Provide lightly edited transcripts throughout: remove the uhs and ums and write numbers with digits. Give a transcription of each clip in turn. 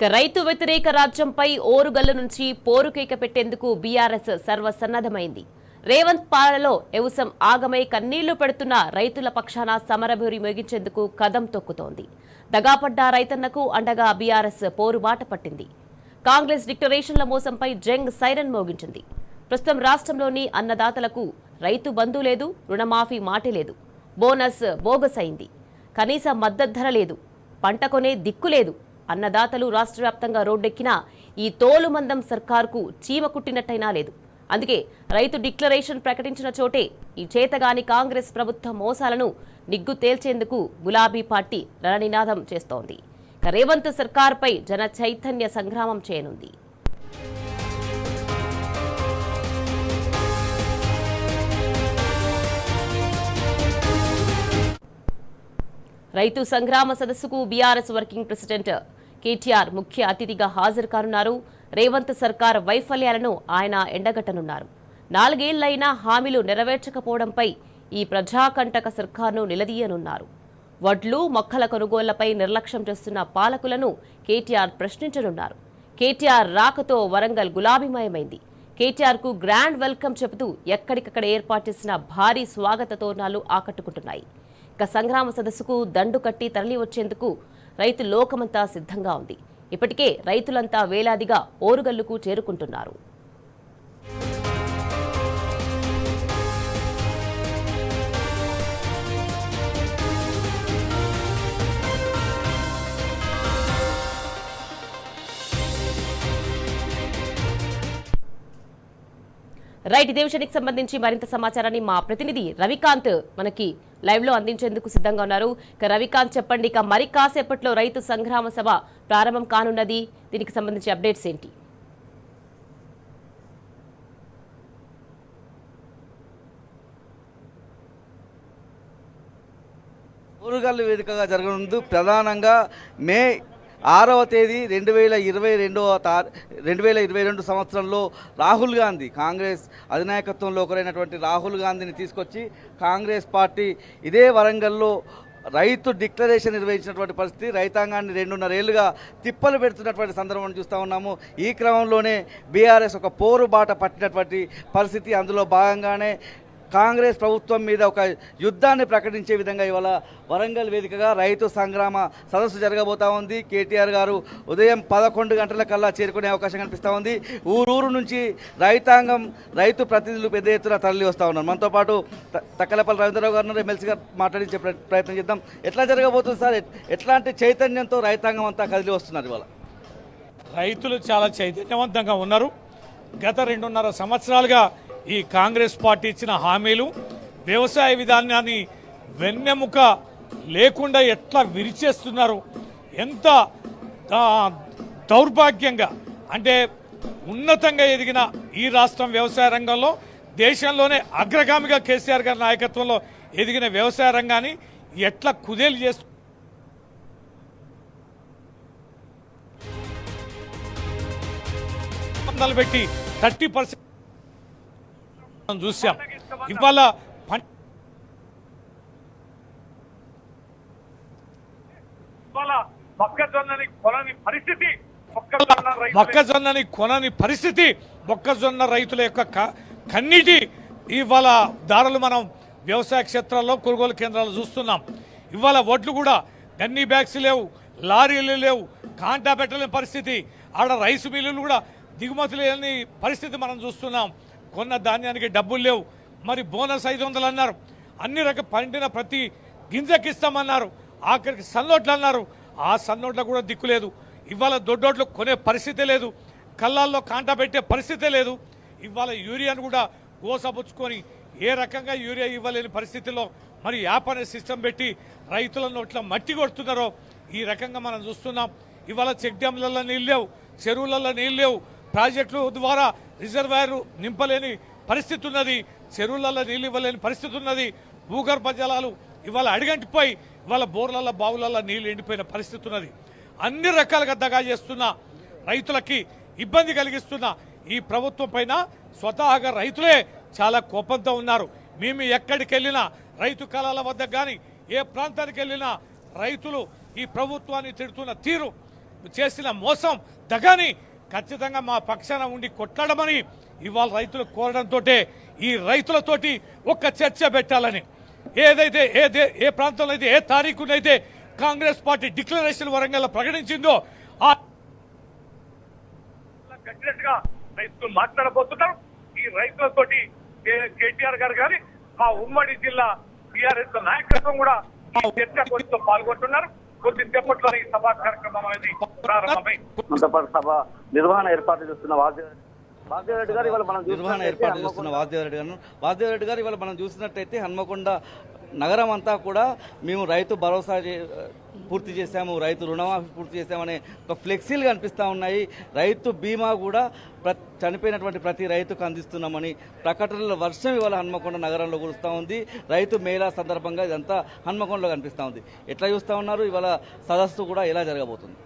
రైతు వ్యతిరేక రాజ్యంపై ఓరుగల్లు నుంచి పోరుకేక పెట్టేందుకు బీఆర్ఎస్ సర్వసన్నద్ధమైంది. రేవంత్ పాలనలో ఎవసం ఆగమై కన్నీళ్లు పెడుతున్న రైతుల పక్షాన సమరభూరి మోగించేందుకు కదం తొక్కుతోంది. దగాపడ్డ రైతన్నకు అండగా బీఆర్ఎస్ పోరుబాట పట్టింది. కాంగ్రెస్ డిక్లరేషన్ల మోసంపై జంగ్ సైరన్ మోగించింది. ప్రస్తుతం రాష్ట్రంలోని అన్నదాతలకు రైతు బంధు లేదు, రుణమాఫీ మాటే లేదు, బోనస్ బోగస్ అయింది, కనీస మద్దతు ధర లేదు, పంట కొనే దిక్కు లేదు. అన్నదాతలు రాష్ట్ర వ్యాప్తంగా రోడ్డెక్కినా ఈ తోలుమందం సర్కార్కు చీమ కుట్టినట్టయినా లేదు. అందుకే రైతు డిక్లరేషన్ ప్రకటించిన చోటే ఈ చేతగాని కాంగ్రెస్ ప్రభుత్వ మోసాలను నిగ్గు తేల్చేందుకు గులాబీ పార్టీ రణనినాదం చేస్తోంది. రేవంత్ సర్కార్పై జన చైతన్య సంగ్రామం చేయనుంది. రైతు సంగ్రామ సదస్సుకు బీఆర్ఎస్ వర్కింగ్ ప్రెసిడెంట్ కేటీఆర్ ముఖ్య అతిథిగా హాజరు కానున్నారు. రేవంత్ సర్కార్ వైఫల్యాలను ఆయన ఎండగట్టనున్నారు. 4 ఏళ్లైనా హామీలు నెరవేర్చకపోవడంపై ఈ ప్రజాకంటక సర్కార్ను నిలదీయనున్నారు. వడ్లు మొక్కల కొనుగోళ్లపై నిర్లక్ష్యం చేస్తున్న పాలకులను కేటీఆర్ ప్రశ్నించనున్నారు. కేటీఆర్ రాకతో వరంగల్ గులాబీమయమైంది. కేటీఆర్కు గ్రాండ్ వెల్కమ్ చెబుతూ ఎక్కడికక్కడ ఏర్పాటు చేసిన భారీ స్వాగత తోరణాలు ఆకట్టుకుంటున్నాయి. సంగ్రామ సదస్సుకు దండు కట్టి తరలి వచ్చేందుకు రైతు లోకమంతా సిద్ధంగా ఉంది. ఇప్పటికే రైతులంతా వేలాదిగా ఓరుగల్లుకు చేరుకుంటున్నారు. రైట్, ఇదే విషయానికి సంబంధించి మరింత సమాచారాన్ని మా ప్రతినిధి రవికాంత్ మనకి లైవ్ లో అందించేందుకు సిద్ధంగా ఉన్నారు. రవికాంత్, చెప్పండి, మరి కాసేపట్లో రైతు సంగ్రామ సభ ప్రారంభం కానున్నది. దీనికి సంబంధించి అప్డేట్స్ ఏంటి? ఓరుగల్లు వేదికగా జరగనుంది. ప్రధానంగా మే 6వ తేదీ 2022 సంవత్సరంలో రాహుల్ గాంధీ, కాంగ్రెస్ అధినాయకత్వంలో ఒకరైనటువంటి రాహుల్ గాంధీని తీసుకొచ్చి కాంగ్రెస్ పార్టీ ఇదే వరంగల్లో రైతు డిక్లరేషన్ నిర్వహించినటువంటి పరిస్థితి. రైతాంగాన్ని 2.5 ఏళ్లుగా తిప్పలు పెడుతున్నటువంటి సందర్భం చూస్తూ ఉన్నాము. ఈ క్రమంలోనే బీఆర్ఎస్ ఒక పోరుబాట పట్టినటువంటి పరిస్థితి. అందులో భాగంగానే కాంగ్రెస్ ప్రభుత్వం మీద ఒక యుద్ధాన్ని ప్రకటించే విధంగా ఇవాళ వరంగల్ వేదికగా రైతు సంగ్రామ సదస్సు జరగబోతా ఉంది. కేటీఆర్ గారు ఉదయం 11 గంటలకల్లా చేరుకునే అవకాశం కనిపిస్తూ ఉంది. ఊరూరు నుంచి రైతాంగం, రైతు ప్రతినిధులు పెద్ద ఎత్తున తరలి వస్తూ ఉన్నారు. మనతో పాటు తక్కలపల్లి రవీంద్రరావు గారు ఎమ్మెల్సీగా మాట్లాడించే ప్రయత్నం చేద్దాం. ఎట్లా జరగబోతుంది సార్? ఎట్లాంటి చైతన్యంతో రైతాంగం అంతా కదిలి వస్తున్నారు? ఇవాళ రైతులు చాలా చైతన్యవంతంగా ఉన్నారు. గత 2.5 సంవత్సరాలుగా ఈ కాంగ్రెస్ పార్టీ ఇచ్చిన హామీలు, వ్యవసాయ విధానాన్ని వెన్నెముక లేకుండా ఎట్లా విరిచేస్తున్నారు, ఎంత దౌర్భాగ్యంగా అంటే ఉన్నతంగా ఎదిగిన ఈ రాష్ట్రం వ్యవసాయ రంగంలో దేశంలోనే అగ్రగామిగా కేసీఆర్ గారి నాయకత్వంలో ఎదిగిన వ్యవసాయ రంగాన్ని ఎట్లా కుదేలు చేస్తూ పెట్టి 30% చూసాం. ఇవాళ మొక్కజొన్నని కొనని పరిస్థితి, మొక్కజొన్న రైతుల యొక్క కన్నీటి ఇవాళ దారులు మనం వ్యవసాయ క్షేత్రాల్లో, కొనుగోలు కేంద్రాలు చూస్తున్నాం. ఇవాళ వడ్లు కూడా గన్నీ బ్యాగ్స్ లేవు, లారీలు లేవు, కాంటా పెట్టలేని పరిస్థితి. ఆడ రైసు మిల్లులు కూడా దిగుమతి లేని పరిస్థితి మనం చూస్తున్నాం. కొన్న ధాన్యానికి డబ్బులు లేవు. మరి బోనస్ 500 అన్నారు. అన్ని రకాల పండిన ప్రతి గింజకి ఇస్తామన్నారు. ఆఖరికి సన్నోట్లు అన్నారు. ఆ సన్నోట్ల కూడా దిక్కు లేదు. ఇవాళ దొడ్డోట్లు కొనే పరిస్థితే లేదు. కళ్ళాల్లో కాంటా పెట్టే పరిస్థితే లేదు. ఇవాళ యూరియాను కూడా గోసపుచ్చుకొని ఏ రకంగా యూరియా ఇవ్వలేని పరిస్థితిలో మరి యాప్ అనే సిస్టమ్ పెట్టి రైతుల నోట్ల మట్టి కొడుతున్నారో ఈ రకంగా మనం చూస్తున్నాం. ఇవాళ చెక్ డ్యాంలలో నీళ్ళు లేవు, చెరువులలో నీళ్ళు లేవు, ప్రాజెక్టుల ద్వారా రిజర్వాయర్ నింపలేని పరిస్థితి ఉన్నది, చెరువులలో నీళ్ళు ఇవ్వలేని పరిస్థితి ఉన్నది. భూగర్భ జలాలు ఇవాళ అడిగంటిపోయి ఇవాళ బోర్లలో, బావులలో నీళ్ళు ఎండిపోయిన పరిస్థితి ఉన్నది. అన్ని రకాలుగా దగా చేస్తున్న, రైతులకి ఇబ్బంది కలిగిస్తున్న ఈ ప్రభుత్వం పైన స్వతహాగా రైతులే చాలా కోపంతో ఉన్నారు. మేము ఎక్కడికి వెళ్ళినా రైతు కళాల వద్ద కానీ ఏ ప్రాంతానికి వెళ్ళినా రైతులు ఈ ప్రభుత్వాన్ని తిడుతున్న తీరు చేసిన మోసం దగాని ఖచ్చితంగా మా పక్షాన ఉండి కొట్లాడమని ఇవాళ రైతులు కోరడంతో ఈ రైతులతోటి ఒక్క చర్చ పెట్టాలని ఏదైతే ఏ ప్రాంతంలో అయితే ఏ తారీఖునైతే కాంగ్రెస్ పార్టీ డిక్లరేషన్ వరంగల్ ప్రకటించిందో ఆ గా రైతులు మాట్లాడబోతున్నారు. ఈ రైతులతోటి కేటీఆర్ గారు కానీ మా ఉమ్మడి జిల్లా టీఆర్ఎస్ నాయకత్వం కూడా ఈ చర్చలో పాల్గొంటున్నారు. కొద్దిసేపట్లో ఈ సభా కార్యక్రమం అనేది ప్రారంభమై సభ నిర్వహణ ఏర్పాటు చేస్తున్న వాద్యరెడ్డి గారు ఇవాళ మనం నిర్వహణ ఏర్పాటు చేస్తున్న వాద్యరెడ్డి గారు ఇవాళ మనం చూసినట్టయితే హన్మకొండ నగరం అంతా కూడా మేము రైతు భరోసా పూర్తి చేశాము, రైతు రుణమాఫీ పూర్తి చేశామనే ఒక ఫ్లెక్సీలు కనిపిస్తూ ఉన్నాయి. రైతు బీమా కూడా చనిపోయినటువంటి ప్రతి రైతుకు అందిస్తున్నామని ప్రకటనల వర్షం ఇవాళ హన్మకొండ నగరంలో కురుస్తూ ఉంది. రైతు మేళా సందర్భంగా ఇదంతా హన్మకొండలో కనిపిస్తూ ఉంది. ఎట్లా చూస్తూ ఉన్నారు? ఇవాళ సదస్సు కూడా ఎలా జరగబోతుంది?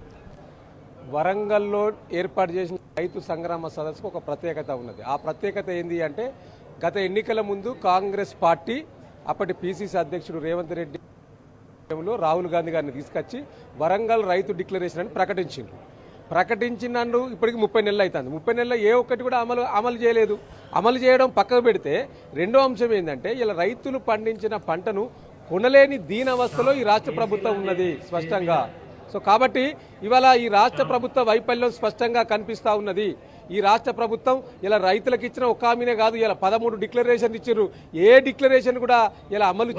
వరంగల్లో ఏర్పాటు చేసిన రైతు సంగ్రామ సదస్సుకు ఒక ప్రత్యేకత ఉన్నది. ఆ ప్రత్యేకత ఏంటి అంటే గత ఎన్నికల ముందు కాంగ్రెస్ పార్టీ అప్పటి పిసిసి అధ్యక్షుడు రేవంత్ రెడ్డి రాహుల్ గాంధీ గారిని తీసుకొచ్చి వరంగల్ రైతు డిక్లరేషన్ అని ప్రకటించినందు ఇప్పటికి 30 నెలలు అవుతుంది. 30 నెలల్లో ఏ ఒక్కటి కూడా అమలు చేయలేదు. అమలు చేయడం పక్కకు పెడితే రెండో అంశం ఏంటంటే ఇలా రైతులు పండించిన పంటను కొనలేని దీనవస్థలో ఈ రాష్ట్ర ప్రభుత్వం ఉన్నది స్పష్టంగా. సో కాబట్టి ఇవాళ ఈ రాష్ట్ర ప్రభుత్వ వైఫల్యం స్పష్టంగా కనిపిస్తూ ఉన్నది. ఈ రాష్ట్ర ప్రభుత్వం ఇలా రైతులకు ఇచ్చిన ఒక హామీనే కాదు, ఇలా 13 డిక్లరేషన్ ఇచ్చారు. ఏ డిక్లరేషన్ కూడా ఇలా అమలు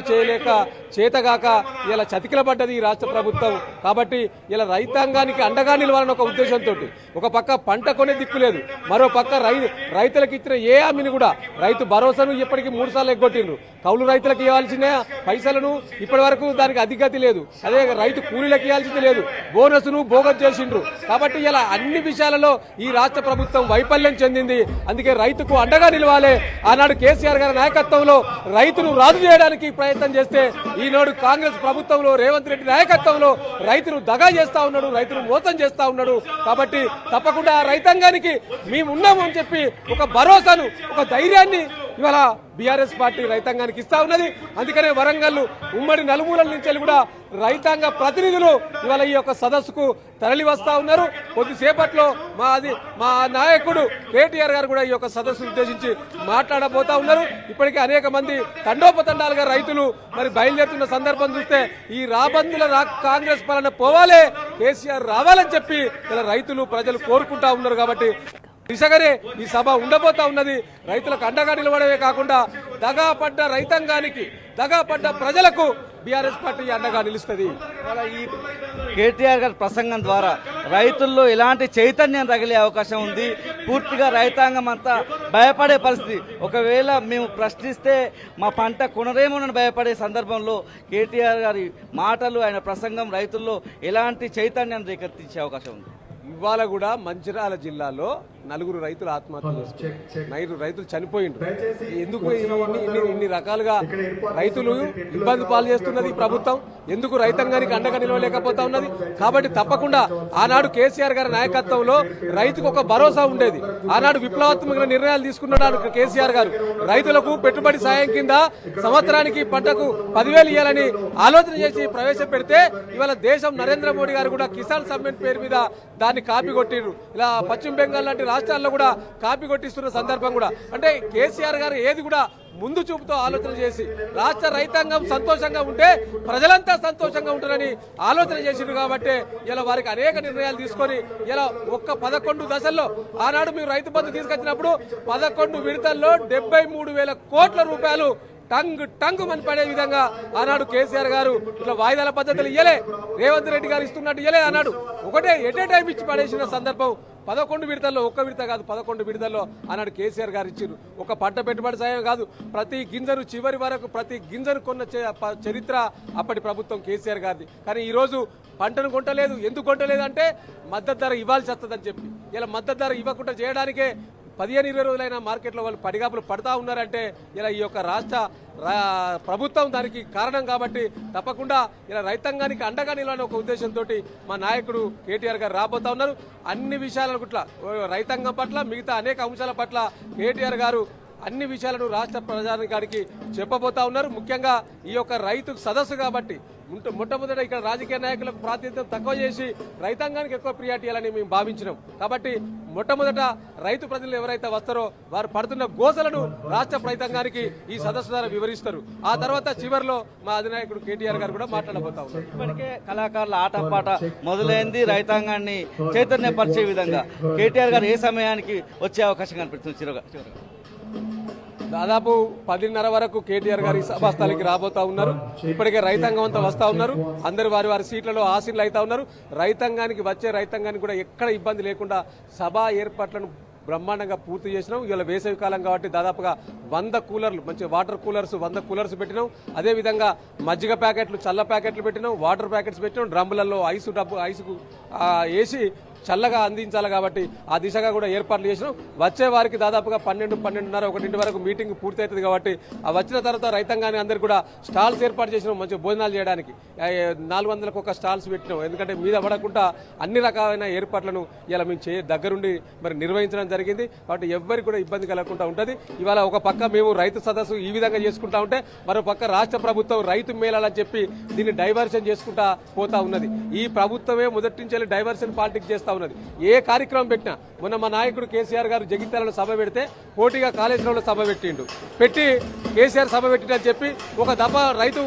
చేయలేక చేతగాక ఇలా చతికిలబడ్డది ఈ రాష్ట్ర ప్రభుత్వం. కాబట్టి ఇలా రైతాంగానికి అండగా నిలవాలని ఒక ఉద్దేశంతో ఒక పక్క పంట కొనే దిక్కు లేదు, మరో పక్క రైతులకు ఇచ్చిన ఏ హామీని కూడా రైతు భరోసాను ఇప్పటికీ 3 సార్లు ఎగ్గొట్టిండ్రు. కౌలు రైతులకు ఇవ్వాల్సిన పైసలను ఇప్పటి వరకు దానికి అధిగతి లేదు. అదే రైతు కూలీలకు ఇవ్వాల్సింది లేదు, బోనస్ను బోగస్ చేసిండ్రు. కాబట్టి ఇలా అన్ని విషయాలలో ఈ రాష్ట్ర ప్రభుత్వం వైఫల్యం చెందింది. అందుకే రైతుకు అండగా నిలవాలి. ఆనాడు కేసీఆర్ గారి నాయకత్వంలో రైతును రాజు చేయడానికి ప్రయత్నం చేస్తే ఈనాడు కాంగ్రెస్ ప్రభుత్వంలో రేవంత్ రెడ్డి నాయకత్వంలో రైతును దగా చేస్తా ఉన్నాడు, రైతును మోసం చేస్తా ఉన్నాడు. కాబట్టి తప్పకుండా రైతాంగానికి మేము ఉన్నాము అని చెప్పి ఒక భరోసాను, ఒక ధైర్యాన్ని ఇవాళ బీఆర్ఎస్ పార్టీ రైతాంగానికి ఇస్తా ఉన్నది. అందుకనే వరంగల్ ఉమ్మడి నలుమూలల నుంచి కూడా రైతాంగ ప్రతినిధులు ఇవాళ ఈ యొక్క సదస్సుకు తరలి వస్తా ఉన్నారు. కొద్దిసేపట్లో మా నాయకుడు కేటీఆర్ గారు కూడా ఈ యొక్క సదస్సును ఉద్దేశించి మాట్లాడబోతా ఉన్నారు. ఇప్పటికే అనేక మంది తండోపతండాలుగా రైతులు మరి బయలుదేరుతున్న సందర్భం చూస్తే ఈ రాబందుల కాంగ్రెస్ పాలన పోవాలే, కేసీఆర్ రావాలని చెప్పి ఇలా రైతులు ప్రజలు కోరుకుంటా ఉన్నారు. కాబట్టి దిశగానే ఈ సభ ఉండబోతా ఉన్నది. రైతులకు అండగా నిలబడమే కాకుండా దగాపడ్డ రైతాంగానికి, దగాపడ్డ ప్రజలకు బీఆర్ఎస్ పార్టీ అండగా నిలుస్తుంది. ఈ కేటీఆర్ గారి ప్రసంగం ద్వారా రైతుల్లో ఎలాంటి చైతన్యం తగిలే అవకాశం ఉంది. పూర్తిగా రైతాంగం అంతా భయపడే పరిస్థితి. ఒకవేళ మేము ప్రశ్నిస్తే మా పంట కొనరేమోనని భయపడే సందర్భంలో కేటీఆర్ గారి మాటలు, ఆయన ప్రసంగం రైతుల్లో ఎలాంటి చైతన్యాన్ని రేకెత్తించే అవకాశం ఉంది. ఇవాళ కూడా మంచిర్యాల జిల్లాలో 4 రైతులు ఆత్మహత్య చేసుకున్నారు. 9 రైతులు చనిపోయిండ్రు. ఎందుకు ఇన్ని రకాలుగా రైతులు ఇబ్బంది పాలు చేస్తున్నది ప్రభుత్వం? ఎందుకు రైతాంగానికి అండగా నిలవలేకపోతా ఉన్నది? కాబట్టి తప్పకుండా ఆనాడు కేసీఆర్ గారి నాయకత్వంలో రైతుకు ఒక భరోసా ఉండేది. ఆనాడు విప్లవాత్మక నిర్ణయాలు తీసుకున్నాడు కేసీఆర్ గారు. రైతులకు పెట్టుబడి సాయం కింద సంవత్సరానికి పంటకు 10,000 ఇవ్వాలని ఆలోచన చేసి ప్రవేశపెడితే ఇవాళ దేశం నరేంద్ర మోడీ గారు కూడా కిసాన్ సమ్మెట్ పేరు మీద దాన్ని కాపీ కొట్టిండ్రు. ఇలా పశ్చిమ బెంగాల్ లాంటి రాష్ట్రాల్లో కూడా కాపీ కొట్టిస్తున్న సందర్భం కూడా అంటే కేసీఆర్ గారు ఏది కూడా ముందు చూపుతో ఆలోచన చేసి రాష్ట్ర రైతాంగం సంతోషంగా ఉంటే ప్రజలంతా సంతోషంగా ఉంటారని ఆలోచన చేసిండ్రు. కాబట్టి ఇలా వారికి అనేక నిర్ణయాలు తీసుకొని ఇలా 11 దశల్లో ఆనాడు మేము రైతు బంధు తీసుకొచ్చినప్పుడు 11 విడతల్లో 73,000 కోట్ల రూపాయలు టంగు మని పడే విధంగా ఆనాడు కేసీఆర్ గారు ఇట్లా వాయిదాల పద్ధతులు ఇయ్యలే, రేవంత్ రెడ్డి గారు ఇస్తున్నట్టు ఇయ్యలే. ఆనాడు ఒకటే ఎట్ ఏ టైం ఇచ్చి పడేసిన సందర్భం 11 విడతల్లో, ఒక్క విడత కాదు 11 విడతల్లో ఆనాడు కేసీఆర్ గారు ఇచ్చారు. ఒక పంట పెట్టుబడి సాయం కాదు, ప్రతి గింజను చివరి వరకు ప్రతి గింజను కొన్న చరిత్ర అప్పటి ప్రభుత్వం కేసీఆర్ గారిది. కానీ ఈరోజు పంటను కొంటలేదు. ఎందుకు కొంటలేదు అంటే మద్దతు ధర ఇవ్వాల్సి వస్తుందని చెప్పి. ఇలా మద్దతు ధర ఇవ్వకుండా చేయడానికే 15-20 రోజులైనా మార్కెట్లో వాళ్ళు పడిగాపులు పడతా ఉన్నారంటే ఇలా ఈ యొక్క రాష్ట్ర ప్రభుత్వం దానికి కారణం. కాబట్టి తప్పకుండా ఇలా రైతాంగానికి అండగా నిలవాలని ఒక ఉద్దేశంతో మా నాయకుడు కేటీఆర్ గారు రాబోతా ఉన్నారు. అన్ని విషయాల పట్ల, రైతాంగం పట్ల, మిగతా అనేక అంశాల పట్ల కేటీఆర్ గారు అన్ని విషయాలను రాష్ట్ర ప్రజానికానికి చెప్పబోతా ఉన్నారు. ముఖ్యంగా ఈ యొక్క రైతు సదస్సు కాబట్టి మొట్టమొదట ఇక్కడ రాజకీయ నాయకులకు ప్రాతినిధ్యం తక్కువ చేసి రైతాంగానికి ఎక్కువ ప్రియారిటీ ఇవ్వాలని మేము భావించినాం. కాబట్టి మొట్టమొదట రైతు ప్రజలు ఎవరైతే వస్తారో వారు పడుతున్న గోసలను రాష్ట్ర రైతాంగానికి ఈ సదస్సు ద్వారా వివరిస్తారు. ఆ తర్వాత చివరిలో మా అధినాయకుడు కేటీఆర్ గారు కూడా మాట్లాడబోతా ఉన్నారు. ఇప్పటికే కళాకారుల ఆటపాట మొదలైంది. రైతాంగాన్ని చైతన్యపరిచే విధంగా కేటీఆర్ గారు ఏ సమయానికి వచ్చే అవకాశం కనిపిస్తుంది? చివరగా దాదాపు 10:30 వరకు కేటీఆర్ గారి సభాస్థలికి రాబోతా ఉన్నారు. ఇప్పటికే రైతాంగం అంతా వస్తా ఉన్నారు. అందరు వారి వారి సీట్లలో ఆసీనులు అవుతా ఉన్నారు. రైతాంగానికి కూడా ఎక్కడ ఇబ్బంది లేకుండా సభా ఏర్పాట్లను బ్రహ్మాండంగా పూర్తి చేసినాం. ఇవాళ వేసవి కాలం కాబట్టి దాదాపుగా 100 కూలర్లు, మంచి వాటర్ కూలర్స్ 100 కూలర్స్ పెట్టినాం. అదేవిధంగా మజ్జిగ ప్యాకెట్లు, చల్ల ప్యాకెట్లు పెట్టినాం, వాటర్ ప్యాకెట్స్ పెట్టినాం. డ్రమ్ములలో ఐసుకు వేసి చల్లగా అందించాలి కాబట్టి ఆ దిశగా కూడా ఏర్పాట్లు చేసినాం. వచ్చే వారికి దాదాపుగా 12:30 1 వరకు మీటింగ్ పూర్తి అవుతుంది కాబట్టి ఆ వచ్చిన తర్వాత రైతాంగాన్ని అందరికీ కూడా స్టాల్స్ ఏర్పాటు చేసినాం. మంచి భోజనాలు చేయడానికి 400కు ఒక స్టాల్స్ పెట్టినాం. ఎందుకంటే మీద పడకుండా అన్ని రకాలైన ఏర్పాట్లను ఇలా మేము దగ్గరుండి మరి నిర్వహించడం జరిగింది. కాబట్టి ఎవ్వరికి కూడా ఇబ్బంది కలగకుండా ఉంటుంది. ఇవాళ ఒక పక్క మేము రైతు సదస్సు ఈ విధంగా చేసుకుంటా ఉంటే మరో పక్క రాష్ట్ర ప్రభుత్వం రైతు మేళాలని చెప్పి దీన్ని డైవర్షన్ చేసుకుంటా పోతా ఉన్నది. ఈ ప్రభుత్వమే మొదటి నుంచి డైవర్షన్ పాలిటిక్స్ చేస్తా ఉన్నది. ఏ కార్యక్రమం పెట్టినా మొన్న మా నాయకుడు కేసీఆర్ గారు జగిత్యాలలో సభ పెడితే పోటీగా కాళేశ్వరంలో సభ పెట్టి కేసీఆర్ సభ పెట్టిందని చెప్పి ఒక దఫా రైతు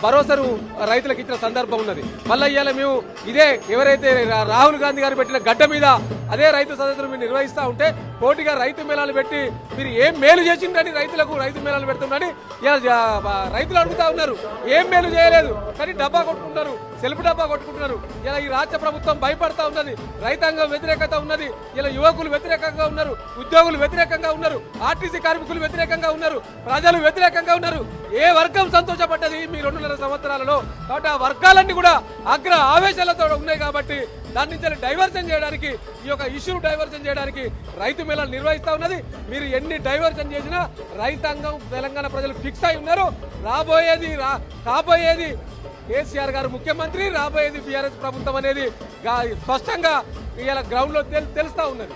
భరోసాను రైతులకు ఇచ్చిన సందర్భం ఉన్నది. మళ్ళీ ఇవాళ మేము ఇదే ఎవరైతే రాహుల్ గాంధీ గారు పెట్టిన గడ్డ మీద అదే రైతు సదస్సులు మీరు నిర్వహిస్తూ ఉంటే పోటీగా రైతు మేళాలు పెట్టి మీరు ఏం మేలు చేసిండని రైతులకు రైతు మేళాలు పెడుతున్నారని రైతులు అడుగుతా ఉన్నారు. ఏం మేలు చేయలేదు కానీ డబ్బా కొట్టుకుంటారు, సెల్ఫ్ డబ్బా కొట్టుకుంటున్నారు. ఇలా ఈ రాష్ట్ర ప్రభుత్వం భయపడతా ఉన్నది. రైతాంగం వ్యతిరేకత ఉన్నది. ఇలా యువకులు వ్యతిరేకంగా ఉన్నారు, ఉద్యోగులు వ్యతిరేకంగా ఉన్నారు, ఆర్టీసీ కార్మికులు వ్యతిరేకంగా ఉన్నారు, ప్రజలు వ్యతిరేకంగా ఉన్నారు. ఏ వర్గం సంతోషపడ్డది మీ 2.5 సంవత్సరాలలో? కాబట్టి ఆ వర్గాలన్నీ కూడా అగ్ర ఆవేశాలతో ఉన్నాయి. కాబట్టి దాని నుంచి డైవర్షన్ చేయడానికి, ఈ యొక్క ఇష్యూను డైవర్షన్ చేయడానికి రైతు మేళాలు నిర్వహిస్తా ఉన్నది. మీరు ఎన్ని డైవర్షన్ చేసినా రైతాంగం తెలంగాణ ప్రజలు ఫిక్స్ అయి ఉన్నారు. కాబోయేది కేసీఆర్ గారు ముఖ్యమంత్రి, రాబోయేది బీఆర్ఎస్ ప్రభుత్వం అనేది స్పష్టంగా ఇలా గ్రౌండ్ లో తెలుస్తా ఉన్నది.